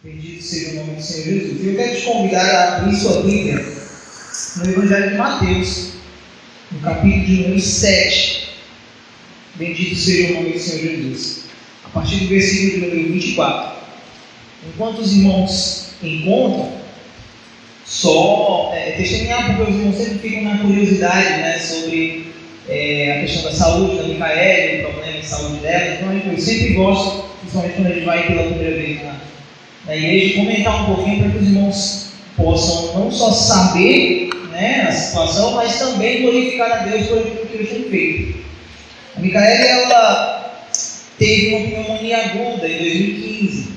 Bendito seja o nome do Senhor Jesus. Eu quero te convidar a abrir sua Bíblia no Evangelho de Mateus, no capítulo de número 7. Bendito seja o nome do Senhor Jesus. A partir do versículo de número 24. Enquanto os irmãos encontram, só testemunhar, porque os irmãos sempre ficam na curiosidade, sobre a questão da saúde da Micaele, o problema de saúde dela. Então eu sempre gosto, principalmente quando a gente vai pela primeira vez na igreja, comentar um pouquinho para que os irmãos possam não só saber a situação, mas também glorificar a Deus por aquilo que eles têm feito. A Micaele, ela teve uma pneumonia aguda em 2015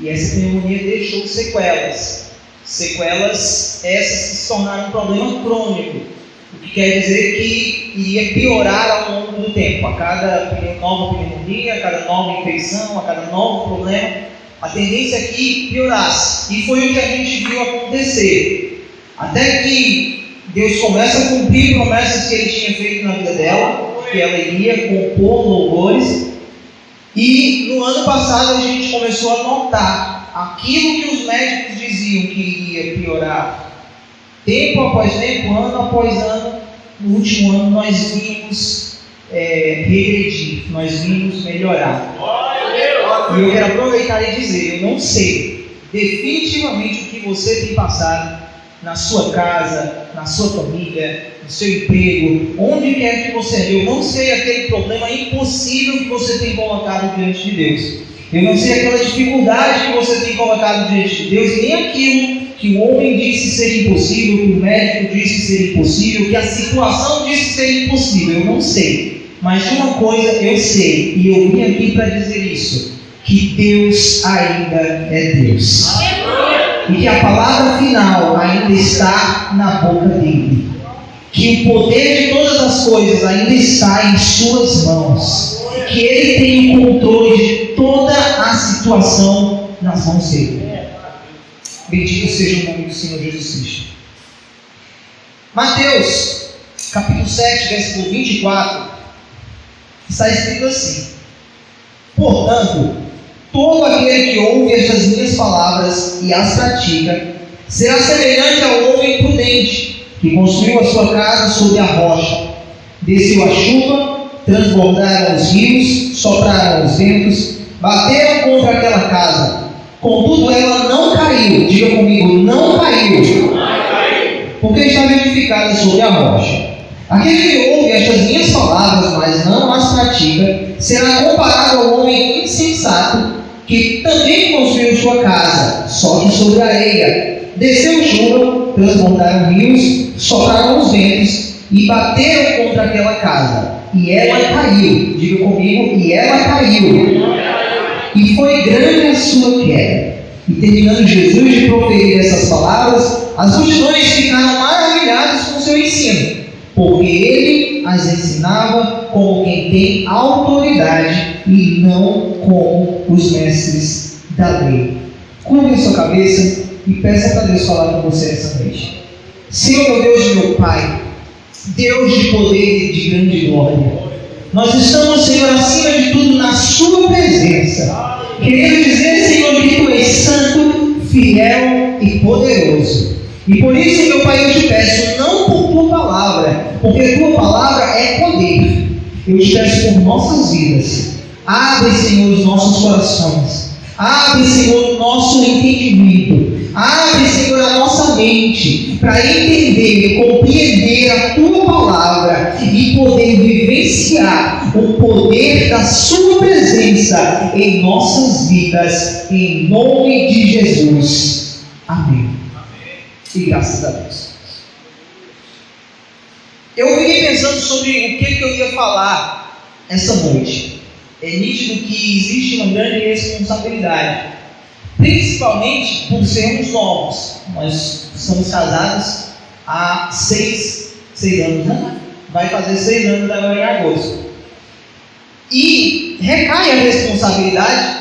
e essa pneumonia deixou sequelas. Sequelas essas que se tornaram um problema crônico, o que quer dizer que iria piorar ao longo do tempo. A cada nova pneumonia, a cada nova infecção, a cada novo problema, a tendência é que piorasse. E foi o que a gente viu acontecer. Até que Deus começa a cumprir promessas que Ele tinha feito na vida dela, que ela iria compor louvores. E no ano passado a gente começou a notar aquilo que os médicos diziam que iria piorar. Tempo após tempo, ano após ano, no último ano nós vimos regredir, nós vimos melhorar. E eu quero aproveitar e dizer, eu não sei definitivamente o que você tem passado na sua casa, na sua família, no seu emprego, onde quer que você esteja. Eu não sei aquele problema impossível que você tem colocado diante de Deus. Eu não sei aquela dificuldade que você tem colocado diante de Deus, nem aquilo que o homem disse ser impossível, que o médico disse ser impossível, que a situação disse ser impossível. Eu não sei. Mas de uma coisa eu sei, e eu vim aqui para dizer isso, que Deus ainda é Deus. E que a palavra final ainda está na boca dele. Que o poder de todas as coisas ainda está em suas mãos. Que ele tem o controle de toda a situação nas mãos dele. Bendito seja o nome do Senhor Jesus Cristo. Mateus, capítulo 7, versículo 24, está escrito assim: portanto, todo aquele que ouve estas minhas palavras e as pratica, será semelhante ao homem prudente, que construiu a sua casa sobre a rocha. Desceu a chuva, transbordaram os rios, sopraram os ventos, bateram contra aquela casa. Contudo, ela não caiu. Diga comigo, não caiu. Porque estava edificada sobre a rocha. Aquele que ouve estas minhas palavras, mas não as pratica, será comparado ao homem insensato, que também construiu sua casa, só que sobre a areia. Desceu chuva, transbordaram rios, sopraram os ventos e bateram contra aquela casa. E ela caiu. Diga comigo, e ela caiu. E foi grande a sua queda. E terminando Jesus de proferir essas palavras, as multidões ficaram maravilhadas com seu ensino, porque ele as ensinava como quem tem autoridade e não como os mestres da lei. Curva a sua cabeça e peça para Deus falar com você essa noite. Senhor, meu Deus e meu Pai, Deus de poder e de grande glória, nós estamos, Senhor, acima de tudo na sua presença, querendo dizer, Senhor, que Tu és santo, fiel e poderoso. E por isso, meu Pai, eu te peço, não por Tua palavra, porque Tua palavra é poder. Eu te peço por nossas vidas. Abre, Senhor, os nossos corações. Abre, Senhor, o nosso entendimento. Abre, Senhor, a nossa mente para entender, compreender a Tua palavra e poder vivenciar o poder da Sua presença em nossas vidas, em nome de Jesus. Amém. E graças a Deus. Eu vim pensando sobre o que eu ia falar essa noite. É nítido que existe uma grande responsabilidade, principalmente por sermos novos. Nós somos casados há 6 anos, né? Vai fazer 6 anos agora em agosto. E recai a responsabilidade,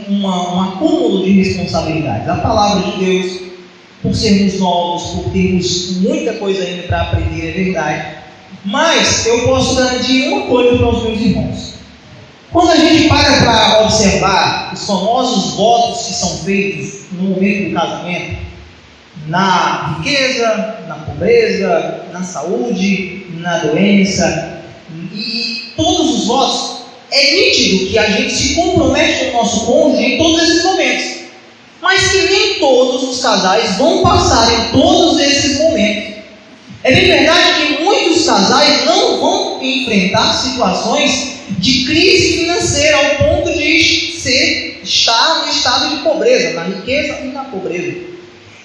um acúmulo de responsabilidades. A palavra de Deus, por sermos novos, por termos muita coisa ainda para aprender, é verdade. Mas eu posso garantir uma coisa para os meus irmãos: Quando a gente para observar os famosos votos que são feitos no momento do casamento, na riqueza, na pobreza, na saúde, na doença, e todos os votos, é nítido que a gente se compromete com o nosso cônjuge em todos esses momentos, mas que nem todos os casais vão passar em todos esses momentos. É bem verdade que muitos casais não vão enfrentar situações de crise financeira ao ponto de estar no estado de pobreza, na riqueza e na pobreza.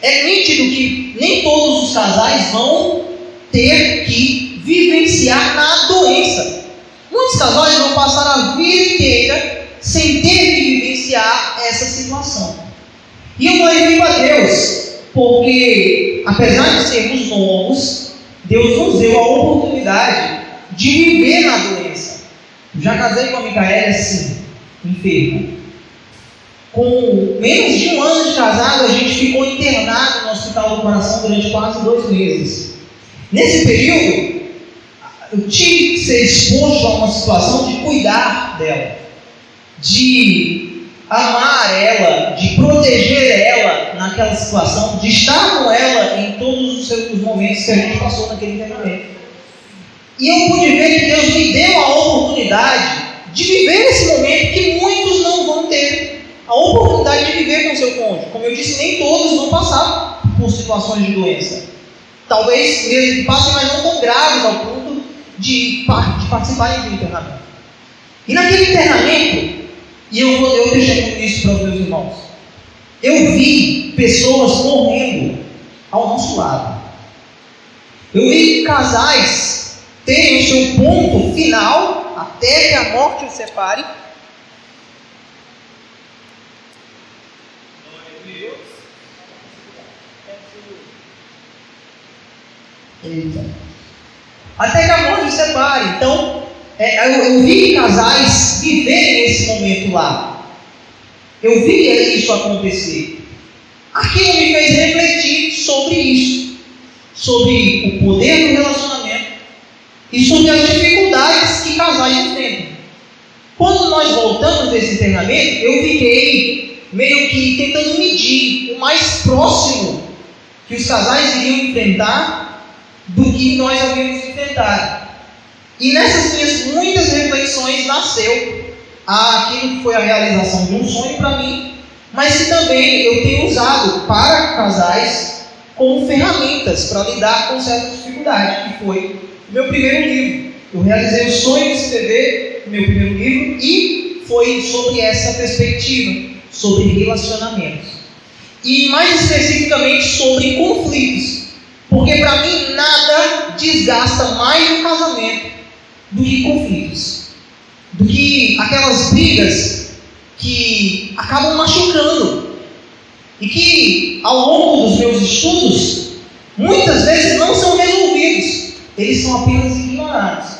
É nítido que nem todos os casais vão ter que vivenciar na doença. Muitos casais vão passar a vida inteira sem ter que vivenciar essa situação. E eu glorifico a Deus, porque apesar de sermos novos, Deus nos deu a oportunidade de viver na doença. Eu já casei com a Micaela assim, enferma. Com menos de um ano de casado, a gente ficou internado no Hospital do Coração durante quase 2 meses. Nesse período, eu tive que ser exposto a uma situação de cuidar dela, de amar ela, de proteger ela naquela situação, de estar com ela em todos os momentos que a gente passou naquele internamento. E eu pude ver que Deus me deu a oportunidade de viver esse momento que muitos não vão ter. A oportunidade de viver com seu cônjuge. Como eu disse, nem todos vão passar por situações de doença. Talvez mesmo que passem, mas não tão graves ao ponto de participarem do internamento. E naquele internamento, e eu deixei isso para os meus irmãos, eu vi pessoas morrendo ao nosso lado. Eu vi casais terem o seu ponto final, até que a morte os separe. Até que a morte os separe. Então, eu vi casais viverem esse momento lá. Eu vi isso acontecer. Aquilo me fez refletir sobre isso, sobre o poder do relacionamento e sobre as dificuldades que casais enfrentam. Quando nós voltamos desse internamento, eu fiquei meio que tentando medir o mais próximo que os casais iriam enfrentar do que nós havíamos enfrentado. E nessas minhas muitas reflexões nasceu aquilo que foi a realização de um sonho para mim, mas que também eu tenho usado para casais como ferramentas para lidar com certa dificuldade, que foi o meu primeiro livro. Eu realizei o sonho de escrever o meu primeiro livro e foi sobre essa perspectiva, sobre relacionamentos. E mais especificamente sobre conflitos. Porque para mim nada desgasta mais o casamento do que conflitos. Do que aquelas brigas que acabam machucando. E que ao longo dos meus estudos, muitas vezes não são resolvidos. Eles são apenas ignorados.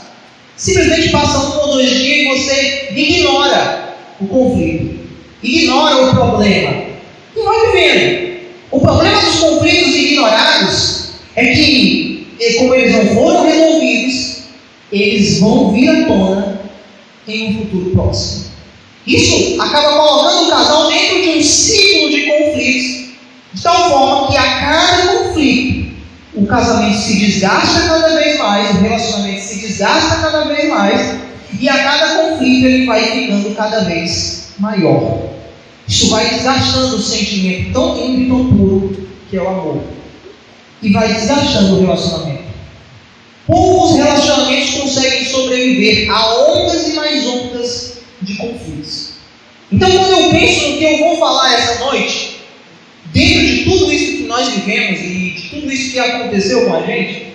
Simplesmente passa 1 ou 2 dias e você ignora o conflito. Ignora o problema. E vai vivendo. O problema dos conflitos ignorados é que, como eles não foram resolvidos, eles vão vir à tona em um futuro próximo. Isso acaba colocando o casal dentro de um ciclo de conflitos, de tal forma que a cada conflito, o casamento se desgasta cada vez mais, o relacionamento se desgasta cada vez mais, e a cada conflito ele vai ficando cada vez maior. Isso vai desgastando o sentimento tão lindo e tão puro que é o amor. E vai desgastando o relacionamento. Poucos relacionamentos conseguem sobreviver a ondas e mais ondas de conflitos. Então, quando eu penso no que eu vou falar essa noite, dentro de tudo isso que nós vivemos e de tudo isso que aconteceu com a gente,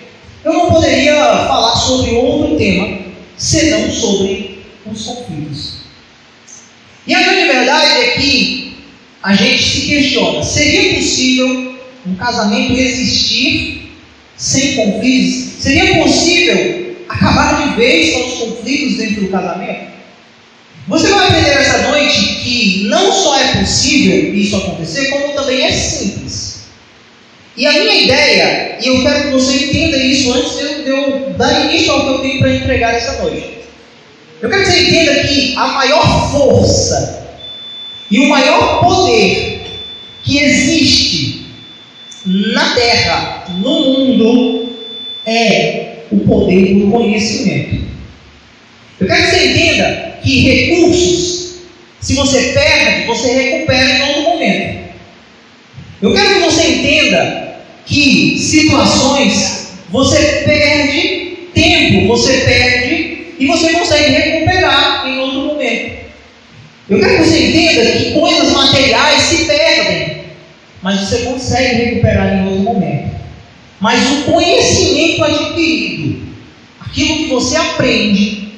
eu não poderia falar sobre outro tema senão sobre os conflitos. E a grande verdade é que a gente se questiona: seria possível um casamento existir sem conflitos? Seria possível acabar de vez com os conflitos dentro do casamento? Você vai aprender essa noite que não só é possível isso acontecer, como também é simples. E a minha ideia, e eu quero que você entenda isso antes de eu dar início ao que eu tenho para entregar essa noite. Eu quero que você entenda que a maior força e o maior poder que existe na Terra, no mundo, é o poder do conhecimento. Eu quero que você entenda que recursos, se você perde, você recupera em outro momento. Eu quero que você entenda que situações você perde tempo, você perde e você consegue recuperar em outro momento. Eu quero que você entenda que coisas materiais se perdem, mas você consegue recuperar em outro momento. Mas o conhecimento adquirido, aquilo que você aprende,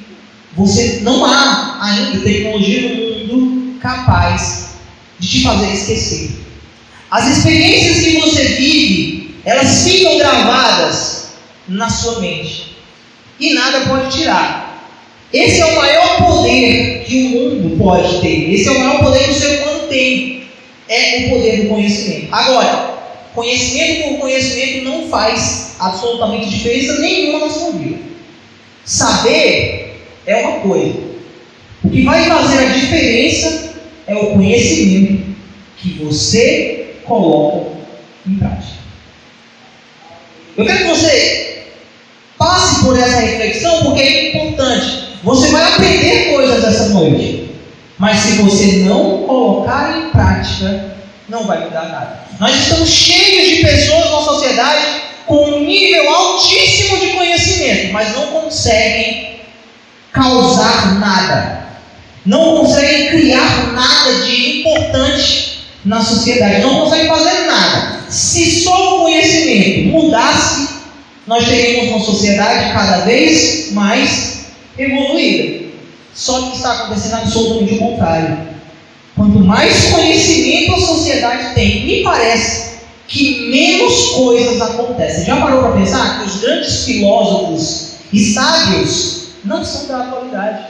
você não há ainda tecnologia no mundo capaz de te fazer esquecer. As experiências que você vive, elas ficam gravadas na sua mente e nada pode tirar. Esse é o maior poder que o mundo pode ter. Esse é o maior poder que o ser humano tem. É o poder do conhecimento. Agora, conhecimento por conhecimento não faz absolutamente diferença nenhuma na sua vida. Saber é uma coisa. O que vai fazer a diferença é o conhecimento que você coloca em prática. Eu quero que você passe por essa reflexão, porque é importante. Você vai aprender coisas essa noite, mas se você não colocar em prática, não vai mudar nada. Nós estamos cheios de pessoas na sociedade com um nível altíssimo de conhecimento, mas não conseguem causar nada, não conseguem criar nada de importante na sociedade, não conseguem fazer nada. Se só o conhecimento mudasse, nós teríamos uma sociedade cada vez mais evoluída. Só que está acontecendo absolutamente o contrário. Quanto mais conhecimento a sociedade tem, me parece que menos coisas acontecem. Já parou para pensar que os grandes filósofos e sábios não são da atualidade?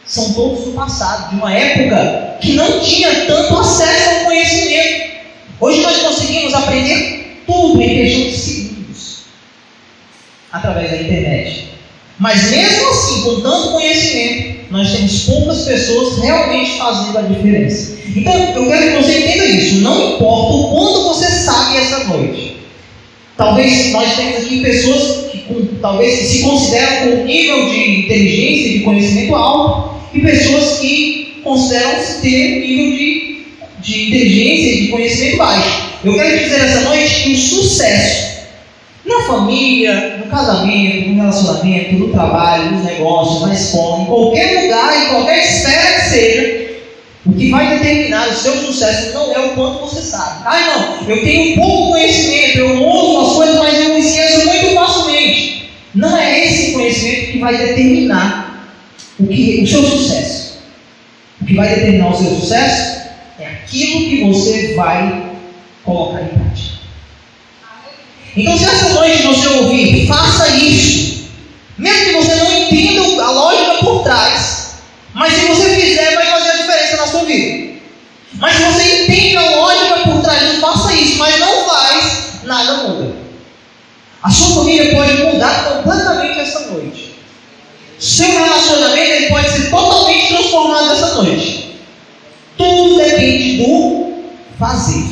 São todos do passado, de uma época que não tinha tanto acesso ao conhecimento. Hoje nós conseguimos aprender tudo em questão de segundos através da internet. Mas mesmo assim, com tanto conhecimento, nós temos poucas pessoas realmente fazendo a diferença. Então, eu quero que você entenda isso. Não importa o quanto você sabe essa noite. Talvez nós temos aqui pessoas que talvez se consideram com um nível de inteligência e de conhecimento alto, e pessoas que consideram-se ter um nível de inteligência e de conhecimento baixo. Eu quero dizer essa noite que o sucesso na família, no casamento, no relacionamento, no trabalho, nos negócios, na escola, em qualquer lugar, em qualquer esfera que seja, o que vai determinar o seu sucesso não é o quanto você sabe. Não, eu tenho pouco conhecimento, eu ouço as coisas, mas eu me esqueço muito facilmente. Não é esse conhecimento que vai determinar o seu sucesso. O que vai determinar o seu sucesso é aquilo que você vai colocar em prática. Então, se essa noite você ouvir, faça isso, mesmo que você não entenda a lógica por trás, mas se você fizer, vai fazer a diferença na sua vida. Mas se você entende a lógica por trás, não faça isso, mas não faz, nada muda. A sua família pode mudar completamente essa noite. Seu relacionamento ele pode ser totalmente transformado essa noite. Tudo depende do fazer.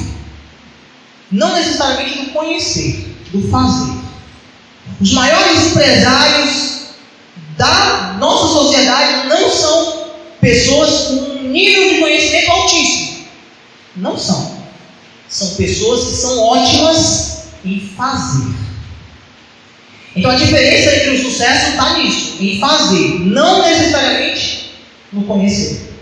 Não necessariamente do conhecer, do fazer. Os maiores empresários da nossa sociedade não são pessoas com um nível de conhecimento altíssimo. Não são. São pessoas que são ótimas em fazer. Então a diferença entre o sucesso está nisso, em fazer, não necessariamente no conhecer.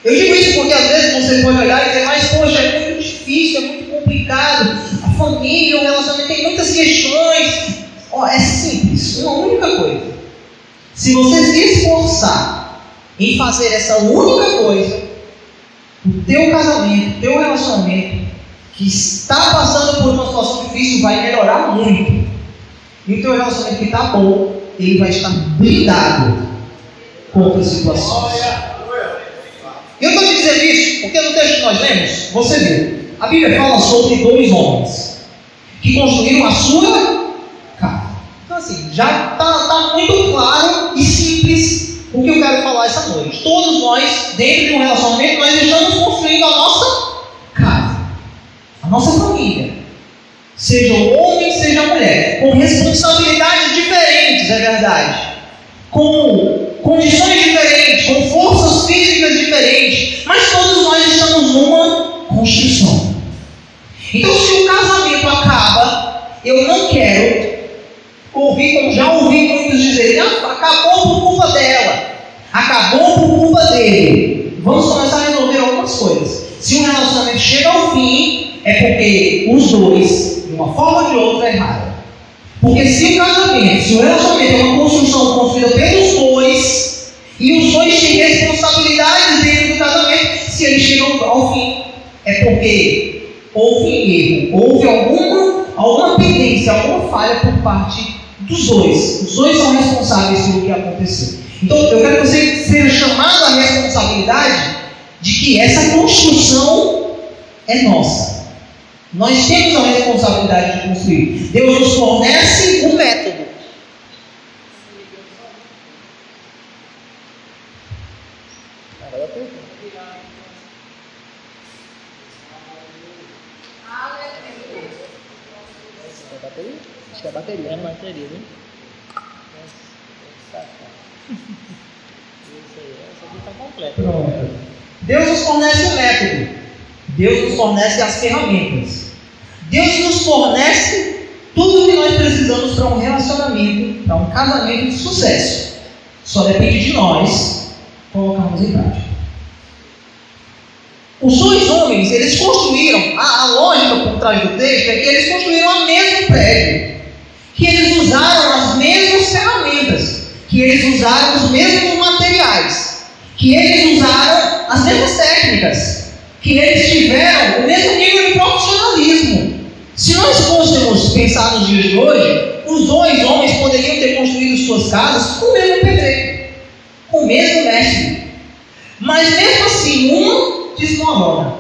Eu digo isso porque às vezes você pode olhar e dizer, mas poxa, é muito difícil, é muito complicado, a família, o relacionamento tem muitas questões. É simples, uma única coisa. Se você se esforçar em fazer essa única coisa, o teu casamento, o teu relacionamento, que está passando por uma situação difícil, vai melhorar muito. E o teu relacionamento que está bom, ele vai estar blindado contra as situações. E eu estou te dizendo isso porque no texto que nós lemos, você viu, a Bíblia fala sobre dois homens que construíram a sua casa. Então assim, já está muito claro e simples O que eu quero falar essa noite? Todos nós, dentro de um relacionamento, nós estamos construindo a nossa casa, a nossa família. Seja o homem, seja a mulher, com responsabilidades diferentes, é verdade, com condições diferentes, com forças físicas diferentes, mas todos nós estamos numa construção. Então, se o casamento acaba, eu não quero ouvir, como já ouvi muitos dizerem, acabou por culpa dela, acabou por culpa dele. Vamos começar a resolver algumas coisas. Se um relacionamento chega ao fim, é porque os dois, de uma forma ou de outra, erraram. Porque se o relacionamento é uma construção construída pelos dois, e os dois têm responsabilidades dentro do casamento, se eles chegam ao fim, é porque houve erro, houve alguma pendência, alguma falha por parte dos dois. Os dois são responsáveis pelo que aconteceu. Então, eu quero que você seja chamado à responsabilidade de que essa construção é nossa. Nós temos a responsabilidade de construir. Deus nos fornece o método. Acho que é bateria. É bateria, né? Isso aí, essa aqui está completa. Pronto. Deus nos fornece o método. Deus nos fornece as ferramentas. Deus nos fornece tudo o que nós precisamos para um relacionamento, para um casamento de sucesso. Só depende de nós colocarmos em prática. Os dois homens, eles construíram, a lógica por trás do texto é que eles construíram o mesmo prédio, que eles usaram as mesmas ferramentas, que eles usaram os mesmos materiais, que eles usaram as mesmas técnicas, que eles tiveram o mesmo nível de profissionalismo. Se nós fôssemos pensar nos dias de hoje, os dois homens poderiam ter construído suas casas com o mesmo pedreiro, com o mesmo mestre. Mas mesmo assim, uma desmorona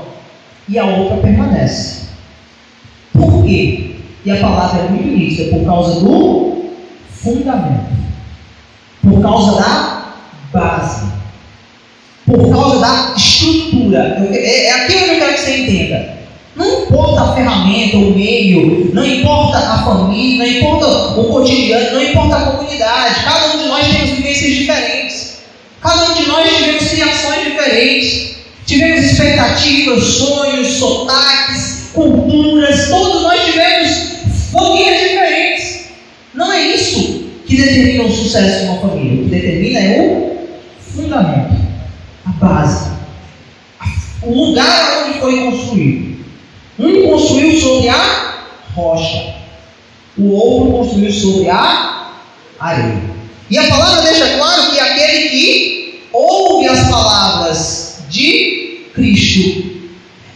e a outra permanece. Por quê? E a palavra é muito nítida, por causa do fundamento, por causa da base, por causa da estrutura. É aquilo que eu quero que você entenda. Não importa a ferramenta, o meio, não importa a família, não importa o cotidiano, não importa a comunidade. Cada um de nós temos vivências diferentes. Cada um de nós tivemos criações diferentes. Tivemos expectativas, sonhos, sotaques, culturas. Todos nós tivemos famílias diferentes. Não é isso que determina o sucesso de uma família. O que determina é o fundamento, a base, o lugar onde foi construído. Um construiu sobre a rocha, o outro construiu sobre a areia. E a palavra deixa claro que aquele que ouve as palavras de Cristo,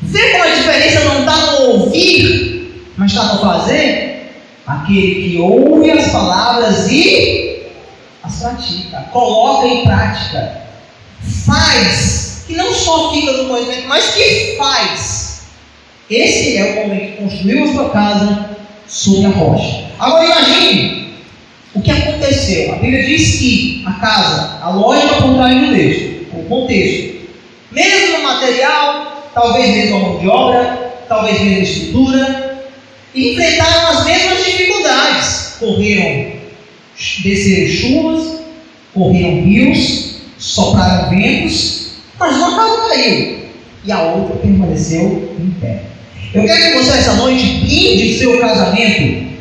vê como a diferença não está no ouvir, mas está no fazer? Aquele que ouve as palavras e as pratica, coloca em prática, faz, que não só fica no conhecimento, mas que faz. Esse é o homem que construiu a sua casa sobre a rocha. Agora imagine o que aconteceu. A Bíblia diz que a casa, a lógica por trás do texto, o contexto, mesmo material, talvez mesmo mão de obra, talvez mesmo estrutura, enfrentaram as mesmas dificuldades. Desceram chuvas, correram rios, sopraram ventos, mas uma casa caiu e a outra permaneceu em pé. Eu quero que você essa noite blinde seu casamento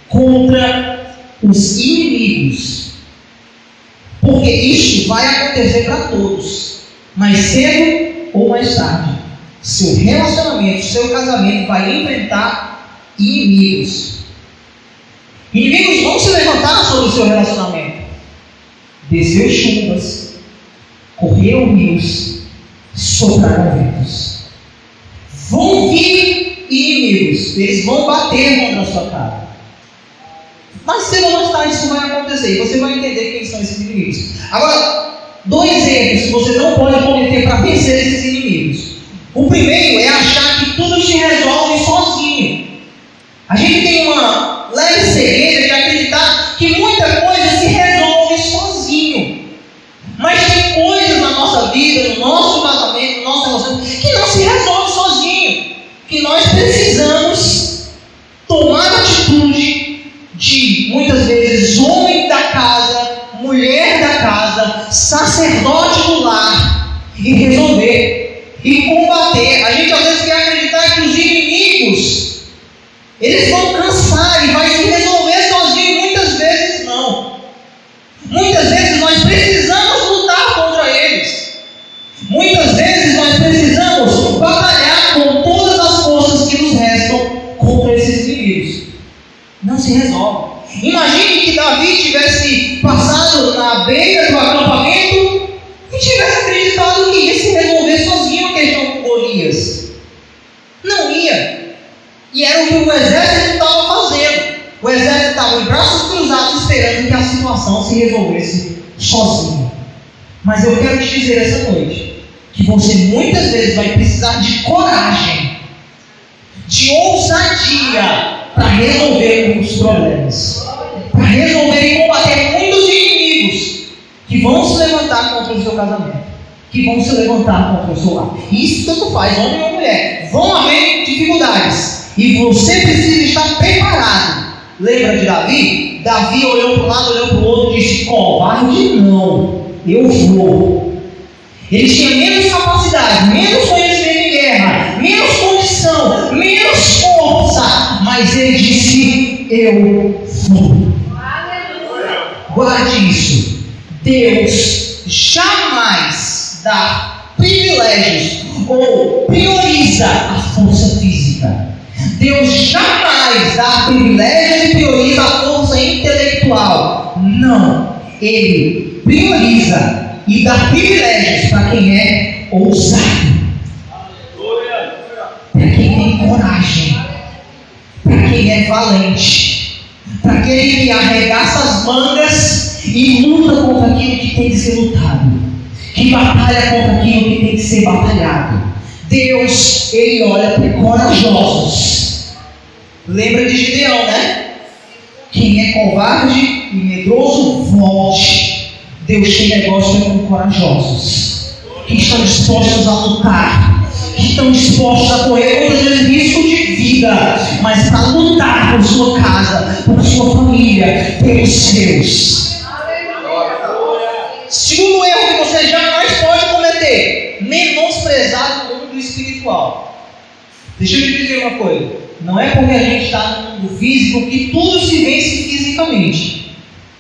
contra os inimigos, porque isso vai acontecer para todos, mais cedo ou mais tarde. Seu relacionamento, seu casamento vai enfrentar inimigos. Inimigos vão se levantar sobre o seu relacionamento. Desceu chuvas, correram rios, sopraram ventos. Vão vir inimigos, eles vão bater contra a sua cara. Mas cedo ou mais tarde isso vai acontecer e você vai entender quem são esses inimigos. Agora, 2 erros que você não pode cometer para vencer esses inimigos. O primeiro é achar que tudo se resolve sozinho. A gente tem uma leve cegueira de acreditar que muita coisa se resolve sozinho. Eles vão cansar e vai se resolver sozinho. Muitas vezes não. Muitas vezes nós precisamos lutar contra eles. Muitas vezes nós precisamos batalhar com todas as forças que nos restam contra esses inimigos. Não se resolve. Imagine que Davi tivesse passado na beira do acampamento e tivesse acreditado que ia se resolver sozinho a questão com Golias. Não ia. E era o que o exército estava fazendo. O exército estava em braços cruzados esperando que a situação se resolvesse sozinho. Mas eu quero te dizer essa noite que você muitas vezes vai precisar de coragem, de ousadia para resolver os problemas, para resolver e combater muitos inimigos que vão se levantar contra o seu casamento, que vão se levantar contra o seu lar. E isso tanto faz, homem ou mulher. Vão haver dificuldades e você precisa estar preparado. Lembra de Davi? Davi olhou para um lado, olhou para o outro e disse: covarde não, eu vou. Ele tinha menos capacidade, menos conhecimento em guerra, menos condição, menos força, mas ele disse: eu vou. Guarde isso. Deus jamais dá privilégios ou prioriza a força física. Deus jamais dá privilégios e prioriza a força intelectual. Não. Ele prioriza e dá privilégios para quem é ousado, para quem tem coragem, para quem é valente, para aquele que arregaça as mangas e luta contra aquilo que tem que ser lutado, que batalha contra aquilo que tem que ser batalhado. Deus, Ele olha para corajosos. Lembra de Gideão, né? Quem é covarde e medroso, volte. Deus tem negócio com corajosos, que estão dispostos a lutar, que estão dispostos a correr muitas vezes risco de vida, mas para lutar por sua casa, por sua família, pelos seus. Segundo erro que você jamais pode cometer: menosprezar o mundo espiritual. Deixa eu te dizer uma coisa: não é porque a gente está no mundo físico que tudo se vence fisicamente.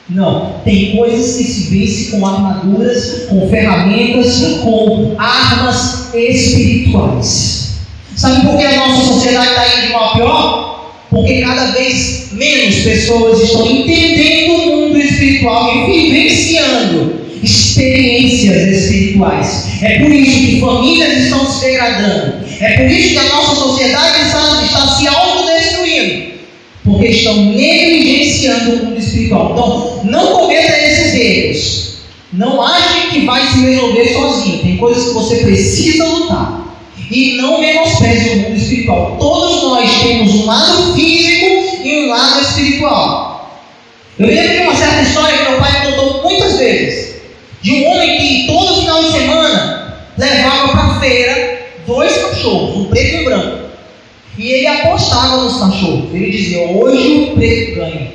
Não, tem coisas que se vence com armaduras, com ferramentas, com armas espirituais. Sabe por que a nossa sociedade está indo de mal a pior? Porque cada vez menos pessoas estão entendendo o mundo espiritual e vivenciando experiências espirituais. É por isso que famílias estão se degradando. É por isso que a nossa sociedade está se autodestruindo, porque estão negligenciando o mundo espiritual. Então, não cometa esses erros. Não ache que vai se resolver sozinho. Tem coisas que você precisa lutar. E não menospreze o mundo espiritual. Todos nós temos um lado físico e um lado espiritual. Eu me lembro de uma certa história que meu pai contou muitas vezes, de um homem que todo final de semana levava para a feira 2 cachorros, um preto e um branco. E ele apostava nos cachorros. Ele dizia: hoje o preto ganha.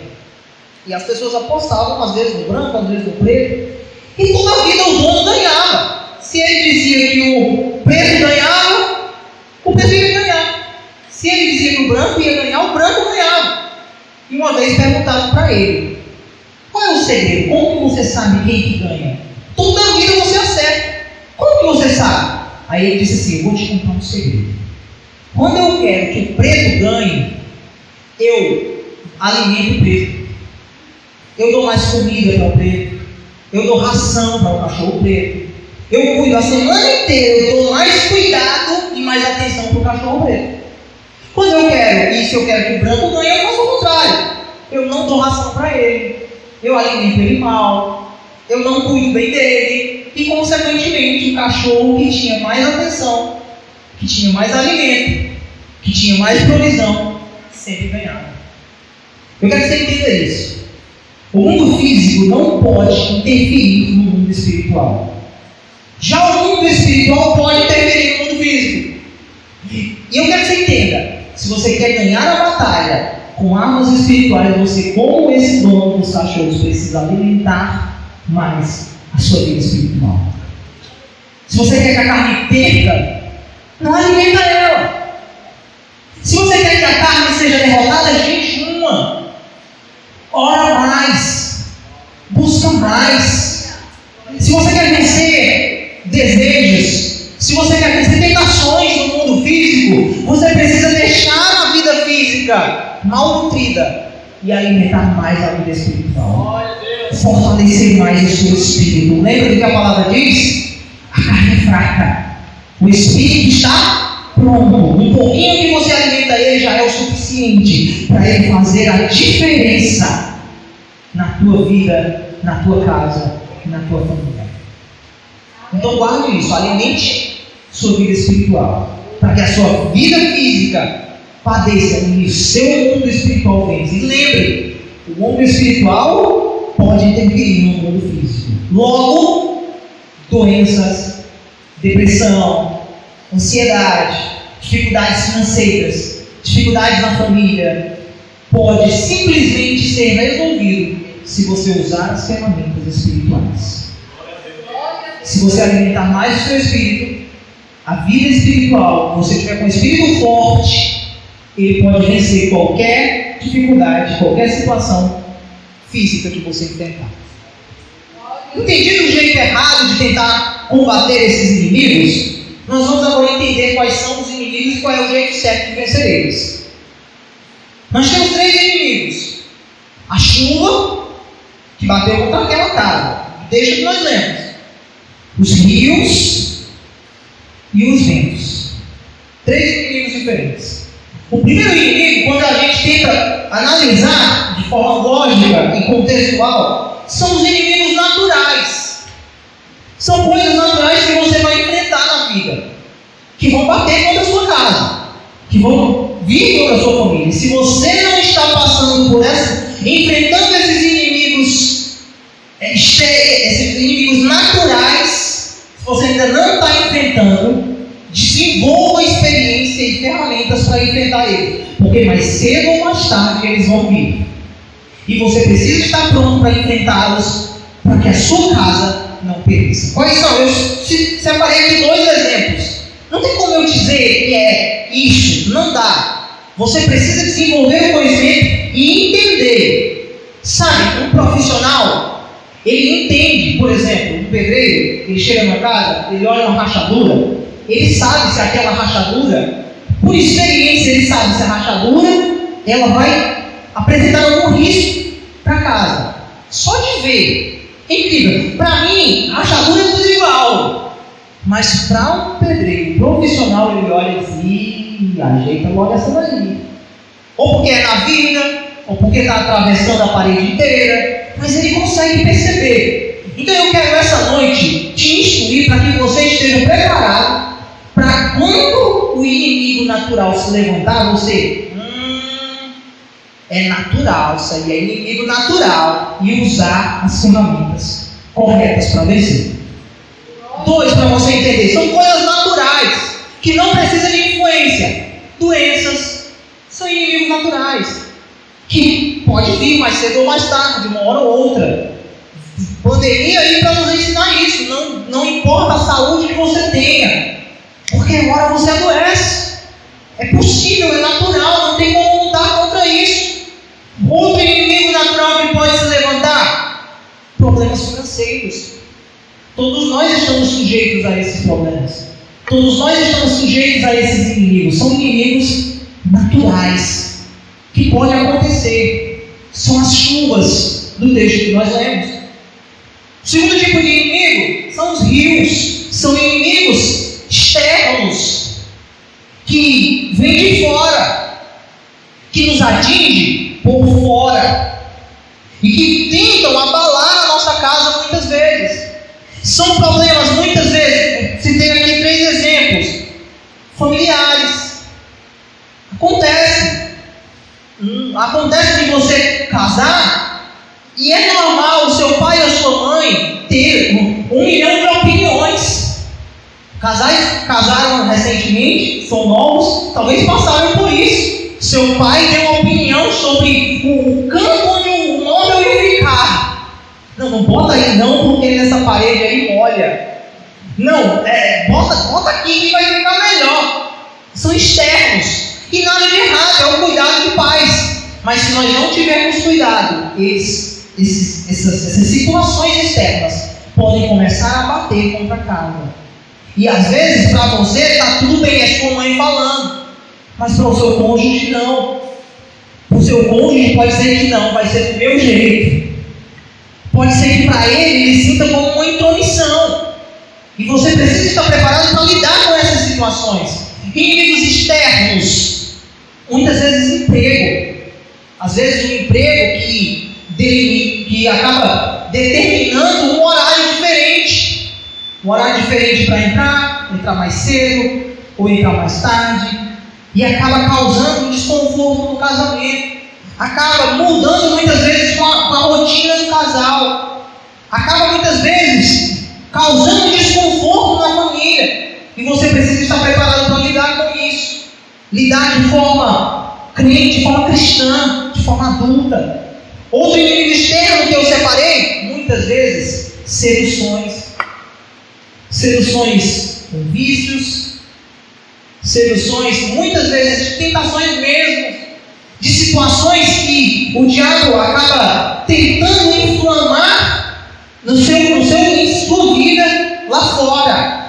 E as pessoas apostavam, às vezes no branco, às vezes no preto. E toda a vida o dono ganhava. Se ele dizia que o preto ganhava, o preto ia ganhar. Se ele dizia que o branco ia ganhar, o branco ganhava. E uma vez perguntaram para ele: qual é o segredo? Como que você sabe quem que ganha? Toda a vida você acerta. Como que você sabe? Aí ele disse assim: eu vou te contar um segredo. Quando eu quero que o preto ganhe, eu alimento o preto. Eu dou mais comida para o preto. Eu dou ração para o cachorro preto. Eu cuido a semana inteira. Eu dou mais cuidado e mais atenção para o cachorro preto. Quando eu quero, e se eu quero que o branco ganhe, eu faço o contrário. Eu não dou ração para ele. Eu alimento ele mal. Eu não cuido bem dele. E, consequentemente, o cachorro que tinha mais atenção, que tinha mais alimento, que tinha mais provisão, sempre ganhava. Eu quero que você entenda isso. O mundo físico não pode interferir no mundo espiritual. Já o mundo espiritual pode interferir no mundo físico. E eu quero que você entenda: se você quer ganhar a batalha com armas espirituais, você, como esse dono dos cachorros, precisa alimentar mais a sua vida espiritual. Se você quer que a carne perca, não alimenta ela. Se você quer que a carne seja derrotada, naturais. Se você quer vencer desejos, se você quer vencer tentações no mundo físico, você precisa deixar a vida física mal nutrida e alimentar mais a vida espiritual. Fortalecer mais o seu espírito. Lembra do que a palavra diz? A carne é fraca, o espírito está pronto. Um pouquinho que você alimenta ele já é o suficiente para ele fazer a diferença na tua vida, na tua casa e na tua família. Então guarde isso, alimente sua vida espiritual, para que a sua vida física padeça e o seu mundo espiritual vença. E lembre, o mundo espiritual pode interferir no mundo físico. Logo, doenças, depressão, ansiedade, dificuldades financeiras, dificuldades na família, pode simplesmente ser resolvido se você usar as ferramentas espirituais. Se você alimentar mais o seu espírito, a vida espiritual, você tiver com o espírito forte, ele pode vencer qualquer dificuldade, qualquer situação física que você enfrentar. Entendido o jeito errado de tentar combater esses inimigos, nós vamos agora entender quais são os inimigos e qual é o jeito certo de vencer eles. Nós temos 3 inimigos: a chuva, que bateu contra aquela casa, deixa que nós lemos, os rios e os ventos. 3 inimigos diferentes. O primeiro inimigo, quando a gente tenta analisar de forma lógica e contextual, são os inimigos naturais. São coisas naturais que você vai enfrentar na vida, que vão bater contra a sua casa, que vão vir contra a sua família. Se você não está passando por enfrentando esses inimigos naturais, se você ainda não está enfrentando, desenvolva experiência e ferramentas para enfrentar eles, porque mais cedo ou mais tarde eles vão vir. E você precisa estar pronto para enfrentá-los, para que a sua casa não pereça. Quais são? Eu separei aqui 2 exemplos. Não tem como eu dizer que é isso, não dá. Você precisa desenvolver o conhecimento e entender. Sabe, um profissional, ele entende, por exemplo, um pedreiro, ele chega na casa, ele olha uma rachadura, ele sabe se aquela rachadura, por experiência, ele sabe se a rachadura, ela vai apresentar algum risco para casa. Só de ver. É incrível. Para mim, a rachadura é tudo igual. Mas para um pedreiro profissional, ele olha e ajeita logo essa daí. Ou porque é na vida, ou porque está atravessando a parede inteira. Mas ele consegue perceber. Então eu quero essa noite te instruir para que você esteja preparado para quando o inimigo natural se levantar, você é natural, isso aí é inimigo natural, e usar as ferramentas corretas para vencer. 2, para você entender, são coisas naturais, que não precisam de influência. Doenças são inimigos naturais, que pode vir mais cedo ou mais tarde, de uma hora ou outra. Pandemia aí para nos ensinar isso. Não importa a saúde que você tenha, porque uma hora você adoece. É possível, é natural, não tem como lutar contra isso. Outro inimigo natural que pode se levantar: problemas financeiros. Todos nós estamos sujeitos a esses problemas. Todos nós estamos sujeitos a esses inimigos. São inimigos naturais que podem acontecer. São as chuvas do texto que nós lemos. O segundo tipo de inimigo são os rios. São inimigos externos que vêm de fora, que nos atingem por fora e que tentam abalar a nossa casa muitas vezes. São problemas muitas vezes, citei aqui 3 exemplos, familiares. Acontece de você casar e é normal o seu pai ou a sua mãe ter 1 milhão de opiniões. Casais casaram recentemente, são novos, talvez passaram por isso. Seu pai tem uma opinião sobre o canto onde o móvel ia ficar. Não bota aí não, porque nessa parede aí molha. Não, bota aqui que vai ficar melhor. São externos. E nada de errado, é o cuidado de pais. Mas se nós não tivermos cuidado, eles essas situações externas podem começar a bater contra a casa. E às vezes para você está tudo bem, é sua mãe falando, mas para o seu cônjuge não. Para o seu cônjuge pode ser que não, vai ser do meu jeito. Pode ser que para ele sinta como uma intromissão. E você precisa estar preparado para lidar com essas situações. Inimigos externos, muitas vezes emprego. Às vezes um emprego que acaba determinando um horário diferente. Um horário diferente para entrar mais cedo, ou entrar mais tarde. E acaba causando um desconforto no casamento. Acaba mudando muitas vezes com a rotina do casal. Acaba muitas vezes causando desconforto na família. E você precisa estar preparado para lidar com isso. Lidar de forma crente, de forma cristã, de forma adulta. Outro inimigo externo que eu separei, muitas vezes, seduções. Seduções com vícios. Seduções, muitas vezes, de tentações mesmo. De situações que o diabo acaba tentando inflamar na sua vida lá fora.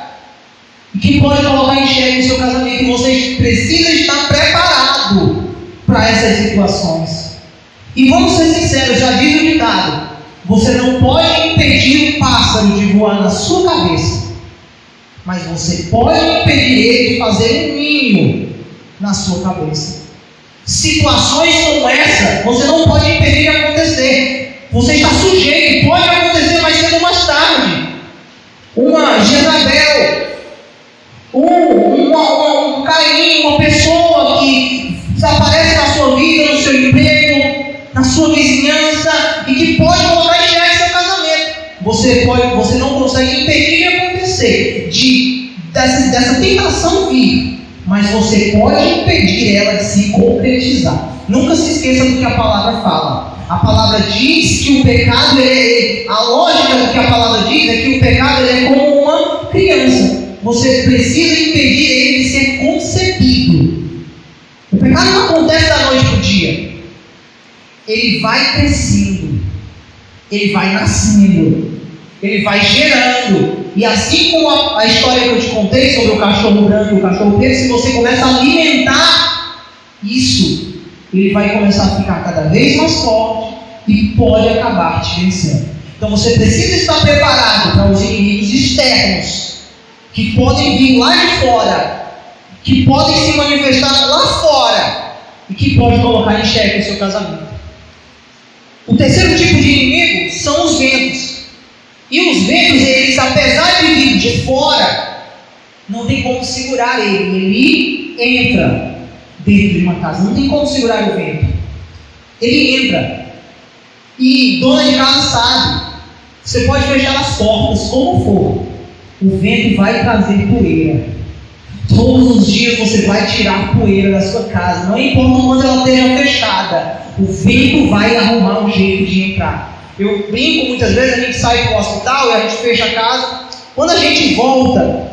E que pode colocar em xeque o seu casamento. E você precisa estar preparado para essas situações. E vamos ser sinceros, já diz o ditado: você não pode impedir um pássaro de voar na sua cabeça, mas você pode impedir ele de fazer um ninho na sua cabeça. Situações como essa, você não pode impedir de acontecer. Você está sujeito, pode acontecer mais cedo ou mais tarde. Uma Jezabel, um Caim, uma pessoa que desaparece na sua vida, no seu emprego, na sua vizinhança, e que pode colocar em xeque seu casamento. Você não consegue impedir de acontecer, dessa tentação vir, mas você pode impedir ela de se concretizar. Nunca se esqueça do que a palavra fala. A palavra diz que o pecado a lógica do que a palavra diz é que o pecado é como uma criança. Você precisa impedir ele de ser concebido. O pecado não acontece da noite para o dia. Ele vai crescendo, ele vai nascendo, ele vai gerando. E assim como a história que eu te contei sobre o cachorro branco e o cachorro preto, se você começa a alimentar isso, ele vai começar a ficar cada vez mais forte e pode acabar te vencendo. Então você precisa estar preparado para os inimigos externos que podem vir lá de fora, que podem se manifestar lá fora e que podem colocar em xeque o seu casamento. O terceiro tipo de inimigo são os ventos. E os ventos, eles, apesar de vir de fora, não tem como segurar ele. Ele entra dentro de uma casa, não tem como segurar o vento. Ele entra. E dona de casa sabe, você pode fechar as portas como for, o vento vai trazer poeira. Todos os dias você vai tirar poeira da sua casa, não importa quando ela esteja fechada, o vento vai arrumar um jeito de entrar. Eu brinco, muitas vezes a gente sai para o hospital e a gente fecha a casa. Quando a gente volta,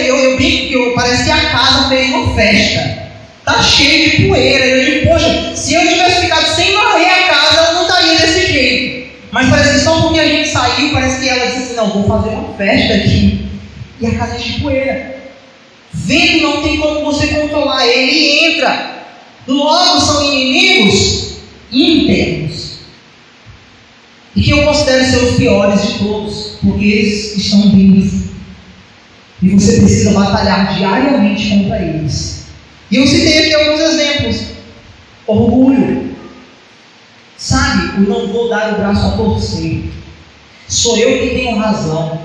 eu brinco que parece que a casa fez uma festa. Está cheio de poeira. Eu digo, poxa, se eu tivesse ficado sem varrer a casa, não estaria desse jeito. Mas parece que só porque a gente saiu, parece que ela disse assim, não, vou fazer uma festa aqui. E a casa é de poeira. Vento não tem como você controlar, ele entra. Logo são inimigos internos. E que eu considero ser os piores de todos, porque eles estão vivos. E você precisa batalhar diariamente contra eles. E eu citei aqui alguns exemplos. Orgulho. Sabe, eu não vou dar o braço a torcer. Sou eu que tenho razão.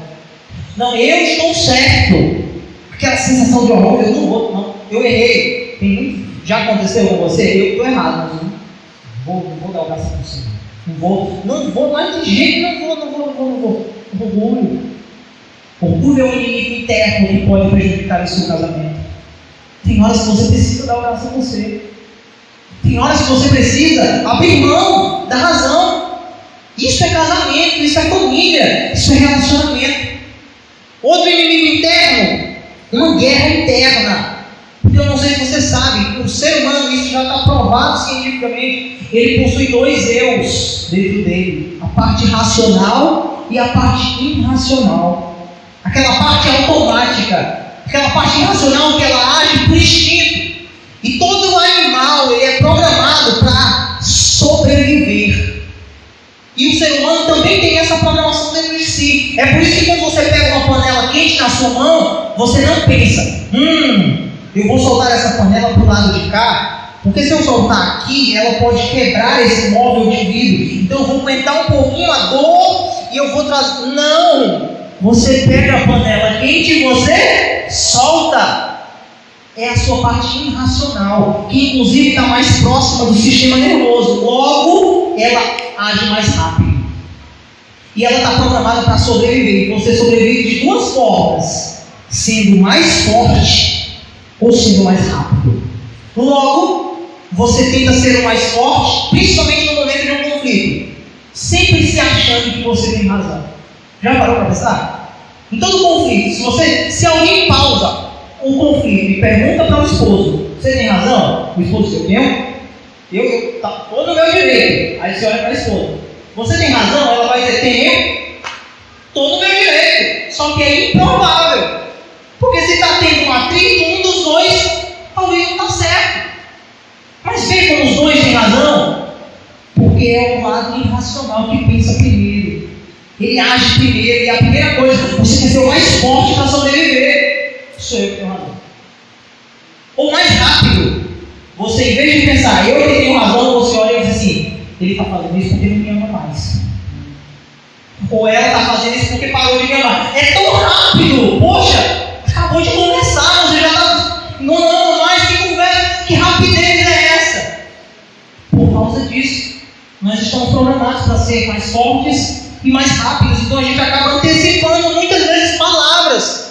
Não, eu estou certo. Aquela sensação de horror, eu não vou, não. Eu errei. Já aconteceu com você? Eu estou errado, mas não vou dar o braço a torcer. Não vou, mas de jeito não vou. Orgulho é um inimigo interno que pode prejudicar o seu casamento. Tem horas que você precisa dar o braço a você. Tem horas que você precisa abrir mão da razão. Isso é casamento, isso é família, isso é relacionamento. Outro inimigo interno, uma guerra interna. Porque eu não sei se você sabe, verdade, o ser humano, isso já está provado cientificamente, ele possui dois eus dentro dele, a parte racional e a parte irracional. Aquela parte automática, aquela parte racional que ela age por instinto. E todo animal ele é programado para sobreviver. E o ser humano também tem essa programação dentro de si. É por isso que quando você pega uma panela quente na sua mão, você não pensa, eu vou soltar essa panela para o lado de cá, porque se eu soltar aqui, ela pode quebrar esse móvel de vidro. Então eu vou aguentar um pouquinho a dor e eu vou trazer. Não! Você pega a panela quente e você solta. É a sua parte irracional, que inclusive está mais próxima do sistema nervoso. Logo, ela age mais rápido. E ela está programada para sobreviver. E você sobrevive de duas formas: sendo mais forte ou sendo mais rápido. Logo, você tenta ser o mais forte, principalmente no momento de um conflito, sempre se achando que você tem razão. Já parou para pensar? Em todo conflito, se alguém pausa o conflito e pergunta para o esposo: você tem razão? O esposo diz: eu tenho? Eu tá todo no meu direito. Aí você olha para a esposa: você tem razão? Ela vai dizer: tenho todo o meu direito. Só que é improvável, porque se está tendo um atrito, um dos dois talvez não está certo. Mas vê como os dois têm razão, porque é o lado irracional que pensa primeiro. Ele age primeiro, e a primeira coisa, você quer ser o mais forte para sobreviver. Sou eu que tenho razão. Ou mais rápido, você, em vez de pensar, eu que tenho razão, você olha e diz assim: ele está fazendo isso porque não me ama mais. Ou ela está fazendo isso porque parou de me amar. É tão rápido! Poxa, acabou de começar, você já está. Não ama mais, que conversa, que rapidez é essa? Por causa disso, nós estamos programados para ser mais fortes e mais rápidos, então a gente acaba antecipando muitas vezes palavras.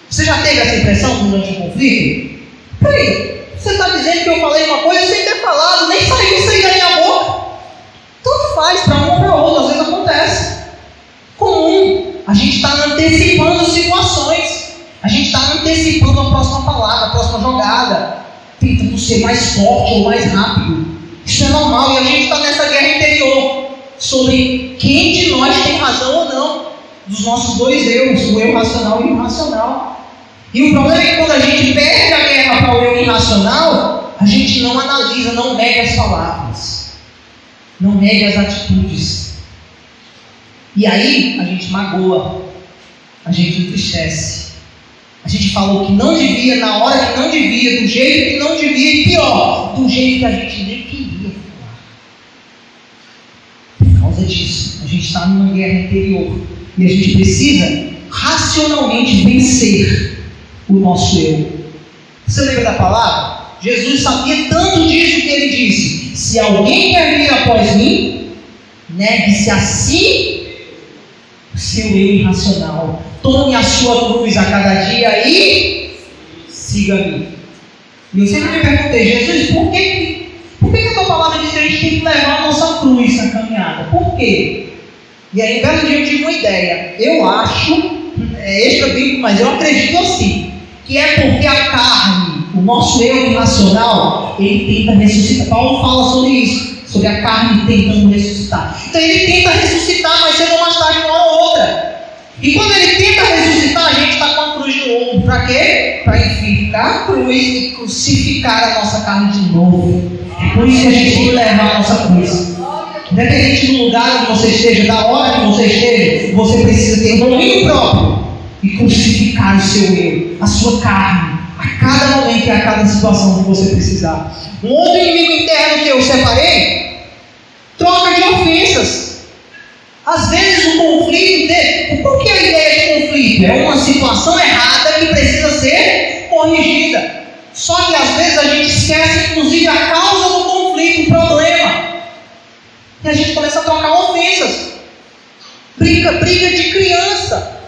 Você já teve essa impressão durante um conflito? Peraí, você está dizendo que eu falei uma coisa sem ter falado, nem saiu isso aí da minha boca. Tanto faz, para um ou para outro, às vezes acontece. Comum, a gente está antecipando situações, a gente está antecipando a próxima palavra, a próxima jogada, tentando ser mais forte ou mais rápido. Isso é normal, e a gente está nessa guerra interior sobre quem de nós tem razão ou não, dos nossos dois eus, o eu racional e o irracional. E o problema é que quando a gente perde a guerra para o eu irracional, a gente não analisa, não nega as palavras, não nega as atitudes. E aí a gente magoa, a gente entristece, a gente falou que não devia, na hora que não devia, do jeito que não devia, e pior, do jeito que a gente nem queria falar. Por causa disso, a gente está numa guerra interior e a gente precisa racionalmente vencer o nosso eu. Você lembra da palavra? Jesus sabia tanto disso que ele disse: se alguém quer vir após mim, negue-se a si, seu eu irracional, tome a sua cruz a cada dia e siga-me. E eu sempre me perguntei: Jesus, por que a tua palavra diz que a gente tem que levar a nossa cruz na caminhada? Por quê? E aí, em belo dia eu tive uma ideia. Eu acho, é extra bíblico, mas eu acredito assim, que é porque a carne, o nosso eu irracional, ele tenta ressuscitar. Paulo fala sobre isso, sobre a carne tentando ressuscitar. Então ele tenta ressuscitar, mas cedo ou mais tarde, uma hora ou outra. E quando ele tenta ressuscitar, a gente está com a cruz no ombro. Para quê? Para enfiar a cruz e crucificar a nossa carne de novo. É por isso que a gente tem que levar a nossa cruz. Independente do lugar onde você esteja, da hora que você esteja, você precisa ter domínio próprio e crucificar o seu eu, a sua carne, a cada momento e a cada situação que você precisar. Um outro inimigo interno que eu separei: troca de ofensas. Às vezes o conflito, qual que é a ideia de conflito? É uma situação errada que precisa ser corrigida. Só que às vezes a gente esquece, inclusive, a causa do conflito, o problema. E a gente começa a trocar ofensas. Briga de criança.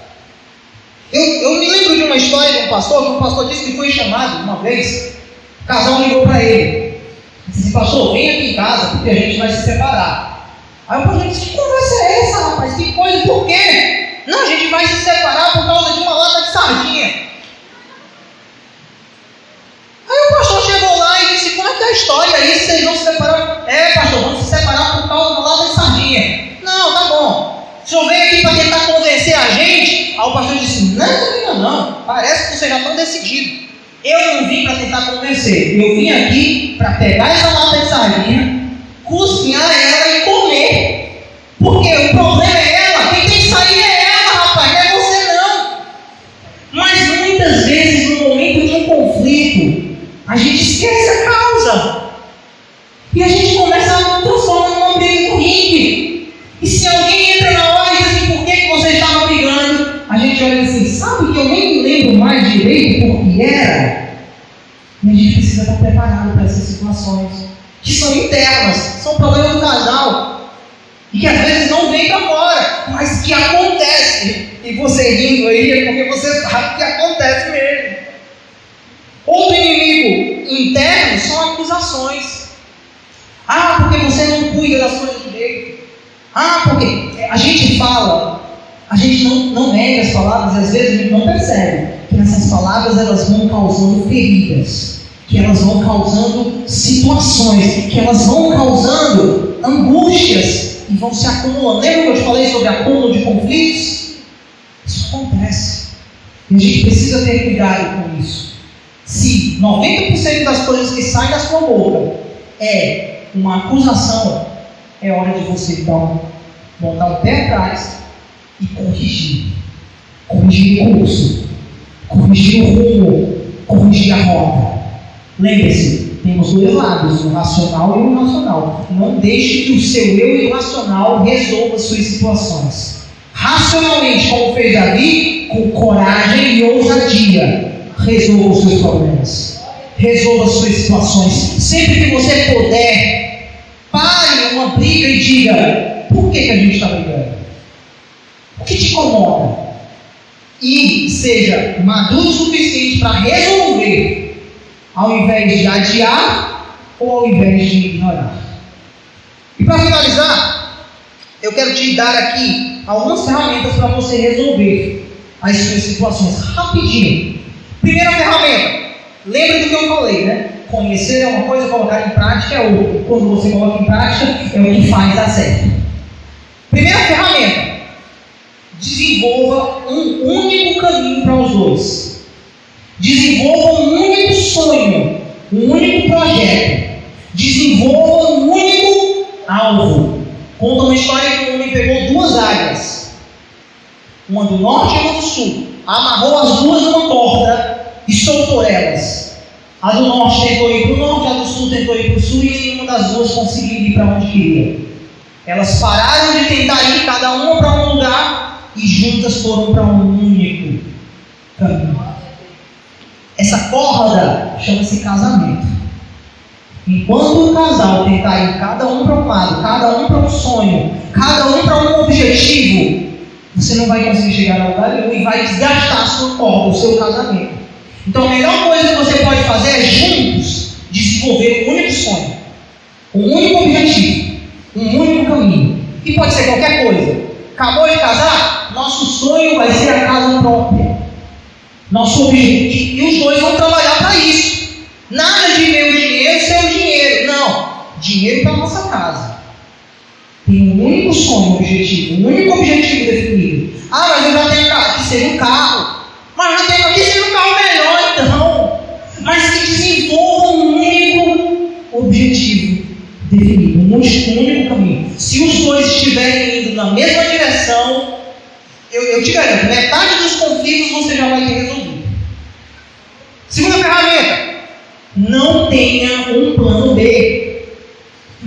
Eu me lembro de uma história de um pastor, que um pastor disse que foi chamado uma vez. O casal ligou para ele. Disse: pastor, vem aqui em casa, porque a gente vai se separar. Aí o pastor disse: que conversa é essa, rapaz? Que coisa, por quê? Não, a gente vai se separar por causa de uma lata de sardinha. Aí o pastor chegou história isso, vocês vão se separar. Pastor, vamos se separar por causa do lado de sardinha. Não, tá bom. O senhor veio aqui para tentar convencer a gente. Aí o pastor disse, não. Parece que vocês já estão decididos. Eu não vim para tentar convencer. Eu vim aqui para pegar essa lata de sardinha, cozinhar ela e comer. Porque o problema é ela. Quem tem que sair é ela, rapaz. Não é você não. Mas muitas vezes no momento de um conflito, a gente esquece a causa. E a gente começa a transformar numa briga no ringue. E se alguém entra na hora e diz assim, por que você estava brigando? A gente olha assim, sabe que eu nem lembro mais direito por que era? E a gente precisa estar preparado para essas situações. Que são internas, são problemas do casal. E que às vezes não vem para fora, mas que acontece. E você rindo aí é porque você sabe que acontece mesmo. Outro inimigo interno são acusações. Porque você não cuida das coisas direito. Porque a gente fala, a gente não nega as palavras e às vezes a gente não percebe que essas palavras elas vão causando feridas, que elas vão causando situações, que elas vão causando angústias e vão se acumulando. Lembra que eu te falei sobre acúmulo de conflitos? Isso acontece. E a gente precisa ter cuidado com isso. Se 90% das coisas que saem da sua boca é uma acusação, é hora de você botar o pé atrás e corrigir. Corrigir o curso, corrigir o rumo, corrigir a rota. Lembre-se, temos dois lados, o racional e o irracional. Não deixe que o seu eu irracional resolva suas situações. Racionalmente, como fez Davi, com coragem e ousadia, resolva os seus problemas. Resolva as suas situações. Sempre que você puder, pare uma briga e diga, por que a gente está brigando? O que te incomoda? E seja maduro o suficiente para resolver, ao invés de adiar ou ao invés de ignorar. E para finalizar, eu quero te dar aqui algumas ferramentas para você resolver as suas situações rapidinho. Primeira ferramenta, lembra do que eu falei, né? Conhecer é uma coisa, colocar em prática é outra. Quando você coloca em prática, é o que faz dar certo. Primeira ferramenta, desenvolva um único caminho para os dois. Desenvolva um único sonho, um único projeto. Desenvolva um único alvo. Conta uma história que um homem pegou duas águias, uma do norte e uma do sul, amarrou as duas numa corda e soltou elas. A do norte tentou ir para o norte, a do sul tentou ir para o sul e nenhuma das duas conseguiu ir para onde queria. Elas pararam de tentar ir, cada uma para um lugar, e juntas foram para um único caminho. Essa corda chama-se casamento. Enquanto o casal tentar ir cada um para um lado, cada um para um sonho, cada um para um objetivo, você não vai conseguir chegar a lugar nenhum e vai desgastar a sua corda, o seu casamento. Então a melhor coisa que você pode fazer é juntos desenvolver um único sonho, um único objetivo, um único caminho. E pode ser qualquer coisa. Acabou de casar? Nosso sonho vai ser a casa própria. Nosso objetivo. E os dois vão trabalhar para isso. Nada de meu dinheiro, seu dinheiro. Não. Dinheiro para a nossa casa. Tem um único sonho, um objetivo. Um único objetivo definido. Mas eu já tenho aqui, seja um carro. Mas eu já tenho aqui, seja um carro melhor, então. Mas que desenvolva um único objetivo definido. Um único caminho. Se os dois estiverem indo na mesma direção, eu te garanto, metade dos conflitos você já vai ter resolvido. Segunda ferramenta, não tenha um plano B.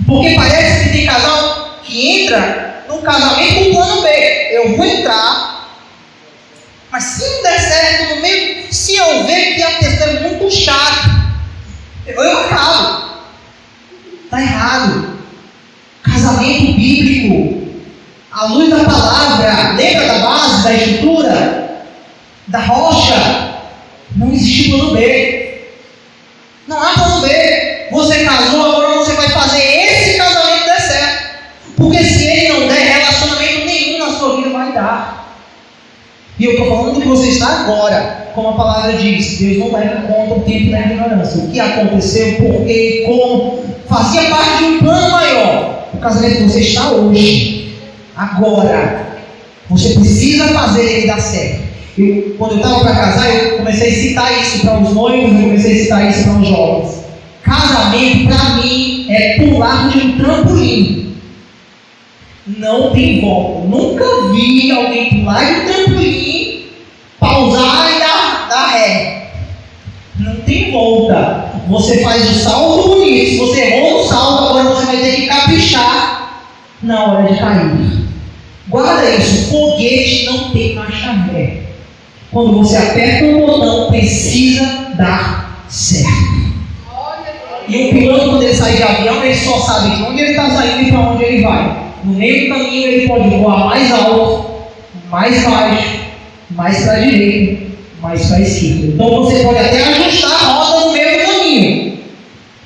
Porque parece que tem casal que entra no casamento com plano B. Eu vou entrar, mas se não der certo no meio, se eu ver que a pessoa é muito chata, eu acabo. Está errado. Casamento bíblico, à luz da palavra, lembra da base, da estrutura, da rocha? Não existe plano B. Não há plano B. Você casou, agora você vai fazer esse casamento dar certo. Porque se ele não der, relacionamento nenhum na sua vida vai dar. E eu estou falando do que você está agora. como a palavra diz, Deus não leva em conta o tempo da ignorância. O que aconteceu, porque, como fazia parte de um plano maior. O casamento que você está hoje, agora, você precisa fazer ele dar certo. Quando eu estava para casar, eu comecei a citar isso para os noivos, eu comecei a citar isso para os jovens. Casamento, para mim, é pular de um trampolim. Não tem volta. Nunca vi alguém pular de um trampolim, pausar e dar ré. Não tem volta. Você faz o salto bonito. Se você errou no salto, agora você vai ter que caprichar na hora de cair. Guarda isso. Foguete não tem marcha ré. Quando você aperta um botão, precisa dar certo. E o piloto, quando ele sai de avião, ele só sabe de onde ele está saindo e para onde ele vai. No meio do caminho, ele pode voar mais alto, mais baixo, mais para a direita, mais para a esquerda. Então você pode até ajustar a roda no meio do caminho.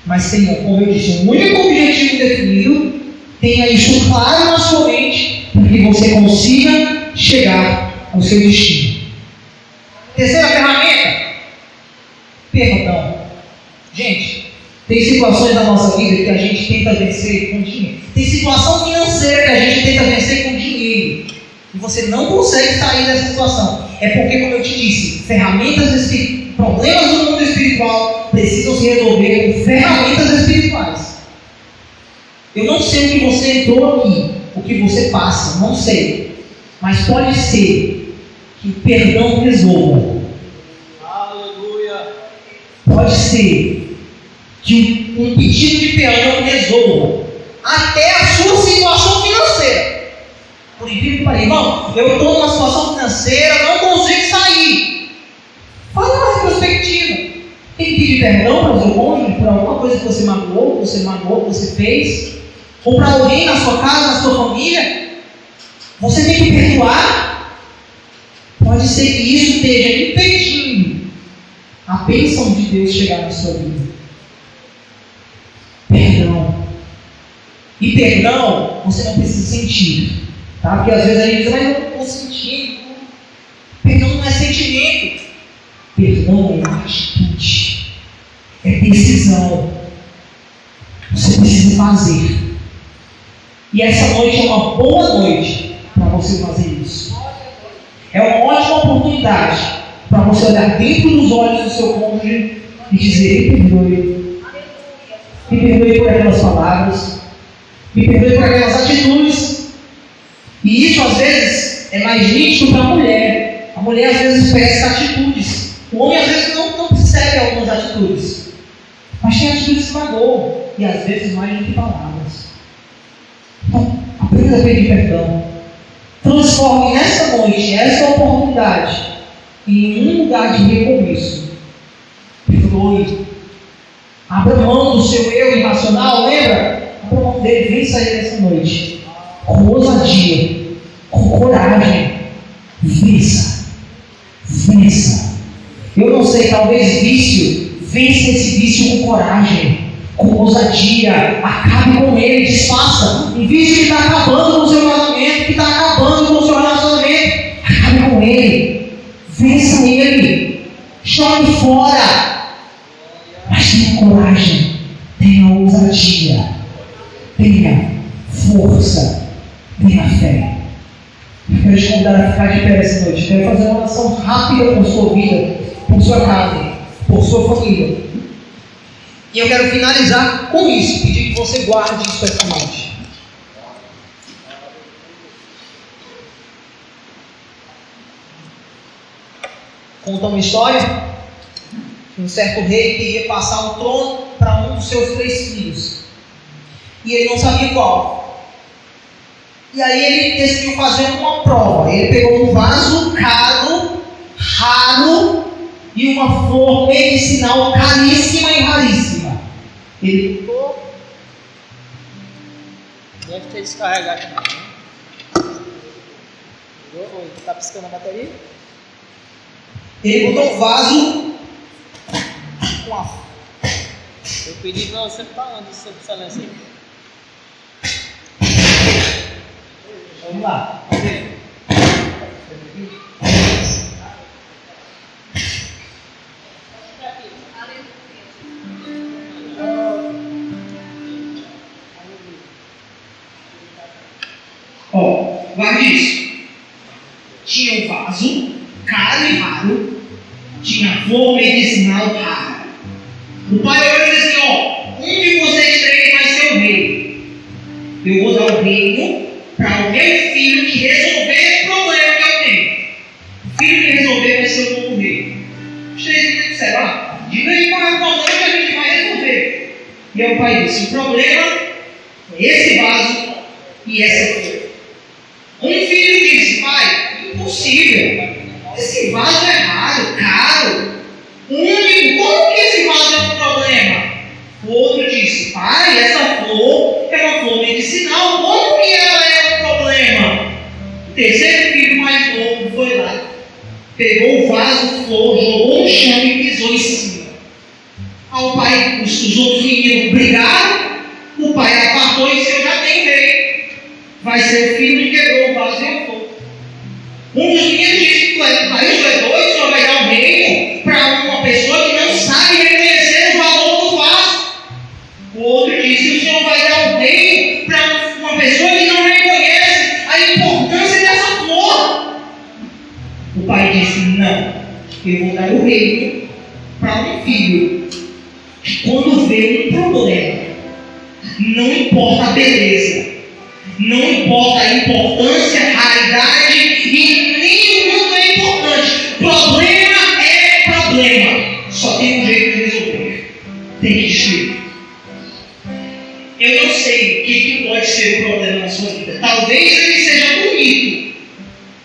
Mas tem, como eu disse, um único objetivo definido. Tenha isso claro na sua mente, para que você consiga chegar ao seu destino. Terceira ferramenta, perdão. Gente, tem situações na nossa vida que a gente tenta vencer com dinheiro. Tem situação financeira que a gente tenta vencer com dinheiro. E você não consegue sair dessa situação. É porque, como eu te disse, problemas do mundo espiritual precisam se resolver com ferramentas espirituais. Eu não sei o que você entrou aqui, o que você passa, não sei. Mas pode ser que o perdão resolva. Aleluia. Pode ser que um pedido de perdão resolva até a sua situação financeira. Por incrível que pareça, irmão, eu estou numa situação financeira, não consigo sair. Fala uma retrospectiva. Tem que pedir perdão para o seu cônjuge por alguma coisa que você magoou, que você fez, ou para alguém na sua casa, na sua família. Você tem que perdoar. Pode ser que isso esteja impedindo a bênção de Deus chegar na sua vida. Perdão. E perdão, você não precisa sentir. Tá? Porque às vezes a gente diz, mas eu não estou sentindo. Perdão não é sentimento. Perdão é atitude. É decisão. Você precisa fazer. E essa noite é uma boa noite para você fazer isso. É uma ótima oportunidade para você olhar dentro dos olhos do seu cônjuge e dizer: me perdoe. Me perdoe por aquelas palavras. Me perdoe por aquelas atitudes. E isso às vezes é mais nítido para a mulher. A mulher às vezes pesca atitudes. O homem às vezes não percebe algumas atitudes. Mas tem atitudes que magoam. E às vezes mais do que palavras. Então, aprenda a pedir perdão. Transforme nessa noite, essa oportunidade, em um lugar de recomeço. Perdoe. Abra mão do seu eu irracional, lembra? Abra mão dele, vença ele essa noite. Com ousadia, com coragem. Vença. Vença. Eu não sei, talvez vício. Vença esse vício com coragem, com ousadia. Acabe com ele, desfaça. Um vício que está acabando com o seu casamento, que está acabando com o seu relacionamento. Acabe com ele. Vença ele. Jogue fora. Mas tenha coragem. Tenha ousadia. Tenha força. Tenha fé. Eu quero te convidar a ficar de pé essa noite. Eu quero fazer uma oração rápida por sua vida, por sua casa, por sua família. E eu quero finalizar com isso, pedir que você guarde isso essa noite. Conta uma história de um certo rei que ia passar o trono para um dos seus 3 filhos. E ele não sabia qual. E aí ele decidiu fazer uma prova. Ele pegou um vaso caro, raro, e uma flor medicinal caríssima e raríssima. Ele botou. Deve ter descarregado também, né? Está piscando a bateria? Ele botou um vaso com a. Eu pedi para você falando sobre excelência aí. Vamos lá. guarde isso. Tinha um vaso, caro e raro, tinha flor medicinal rara. O pai olhou e disse assim, ó, um de vocês três vai ser o rei. Eu vou dar o reino para o meu filho que resolver o problema que eu tenho. O filho que resolver vai ser o novo rei. Os três disseram, diga aí qual é o problema que a gente vai resolver. E aí o pai disse, o problema é esse vaso e essa flor. Um filho disse, pai, impossível. Esse vaso é raro, caro, único. Como que esse vaso é um problema? O outro disse, pai, essa flor é uma flor medicinal. Como que ela é um problema? O terceiro filho mais novo foi lá, pegou o vaso, flor, jogou no chão e pisou em cima. Aí o pai, os outros meninos brigaram. O pai apartou e disse, eu já tenho rei. Vai ser o filho que quebrou o vaso e a flor. Um dos meninos disse, pai, isso é doido, o senhor vai dar um reino para uma pessoa que não sabe reconhecer o valor do vaso. O outro disse, o senhor vai dar um reino para uma pessoa que não reconhece a importância dessa flor. O pai disse, não, eu vou dar o reino para um filho que quando vê um problema, não importa a beleza, não importa a importância, a raridade e nem o quanto é importante. Problema é problema. Só tem um jeito de resolver. Tem que destruir. Eu não sei o que pode ser o problema na sua vida. Talvez ele seja bonito.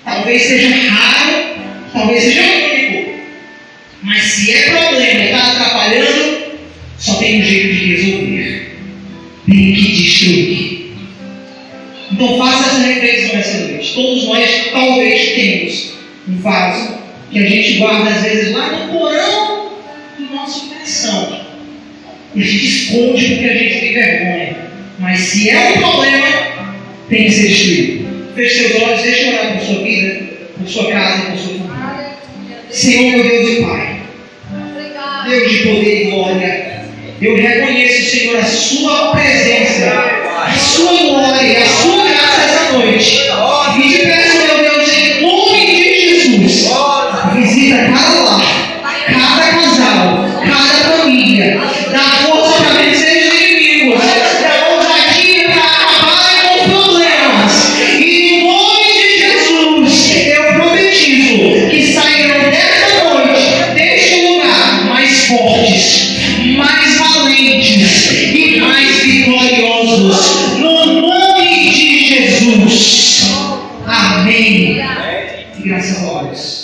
Talvez seja raro. Talvez seja único. Mas se é problema e está atrapalhando, só tem um jeito de resolver. Tem que destruir. Então faça essa reflexão nessa noite. Todos nós talvez temos um vaso que a gente guarda às vezes lá no porão do nosso coração. E a gente esconde porque a gente tem vergonha. Mas se é um problema, tem que ser destruído. Feche seus olhos, deixe eu orar por sua vida, por sua casa, por sua família. Senhor, meu Deus e Pai, Deus de poder e glória, eu reconheço, Senhor, a sua presença, a sua glória, a sua graça essa noite. E te peço, meu Deus, em nome de Jesus, visita cada lar, cada casal, cada família, dá força para vencer os inimigos, dá ousadia para acabar com os problemas. E em nome de Jesus, eu profetizo que sairão desta noite, deste lugar, mais fortes, mais valentes e mais vitoriosos. No nome de Jesus. Amém. E graças a Deus.